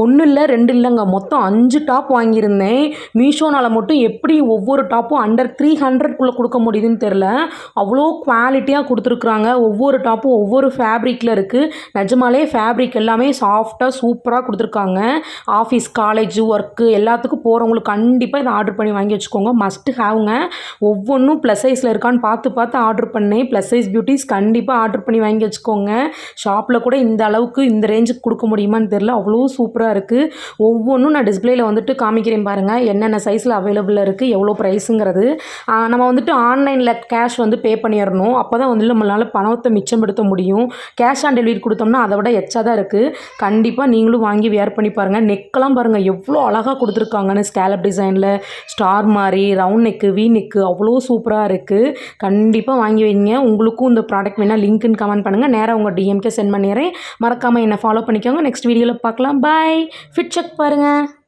ஒன்றும் இல்லை 2 இல்லைங்க, மொத்தம் 5 டாப் வாங்கியிருந்தேன். மீஷோனால் மட்டும் எப்படி ஒவ்வொரு டாப்பும் அண்டர் 300க்குள்ளே கொடுக்க முடியுதுன்னு தெரில. அவ்வளோ குவாலிட்டியாக கொடுத்துருக்குறாங்க. ஒவ்வொரு டாப்பும் ஒவ்வொரு ஃபேப்ரிக்கில் இருக்குது. நிஜமாலே ஃபேப்ரிக் எல்லாமே சாஃப்டாக சூப்பராக கொடுத்துருக்காங்க. ஆஃபீஸ், காலேஜ், ஒர்க்கு எல்லாத்துக்கும் போகிறவங்களுக்கு கண்டிப்பாக இதை ஆர்டர் பண்ணி வாங்கி வச்சுக்கோங்க. மஸ்ட் ஹேவ்ங்க. ஒவ்வொன்றும் ப்ளஸ் சைஸில் இருக்கான்னு பார்த்து ஆர்டர் பண்ணேன். ப்ளஸ் சைஸ் பியூட்டிஸ் கண்டிப்பாக ஆர்டர் பண்ணி வாங்கி வச்சுக்கோங்க. ஷாப்பில் கூட இந்த அளவுக்கு இந்த ரேஞ்சுக்கு கொடுக்க முடியுமான்னு தெரில. அவ்வளோ சூப்பராக இருக்குது. ஒவ்வொன்றும் நான் டிஸ்பிளேல வந்துட்டு காமிக்கிறேன் பாருங்கள், என்னென்ன சைஸில் அவைலபிளாக இருக்குது, எவ்வளோ ப்ரைஸுங்கிறது. நம்ம வந்துட்டு ஆன்லைனில் கேஷ் வந்து பே பண்ணிடணும். அப்போ தான் வந்து நம்மளால் பணத்தை மிச்சப்படுத்த முடியும். கேஷ் ஆன் டெலிவரி கொடுத்தோம்னா அதை விட எச்சா தான் இருக்குது. கண்டிப்பாக நீங்களும் வாங்கி வியர் பண்ணி பாருங்கள். நெக்கெல்லாம் பாருங்கள் எவ்வளோ அழகாக கொடுத்துருக்காங்கன்னு. ஸ்கேலப் டிசைனில் ஸ்டார் மாதிரி ரவுண்ட் நெக்கு, வி நெக்கு அவ்வளோ சூப்பராக இருக்குது. கண்டிப்பாக வாங்கி வைங்க. உங்களுக்கும் இந்த ப்ராடக்ட் வேணால் லிங்க்குன்னு கமெண்ட் பண்ணுங்கள். நேராக உங்கள் டிஎம்கே சென்ட் பண்ணிடுறேன். மறக்காமல் என்னை ஃபாலோ பண்ணிக்கோங்க. நெக்ஸ்ட் வீடியோவில் பார்க்கலாம். பாய். ஃபிட் செக் பாருங்கள்.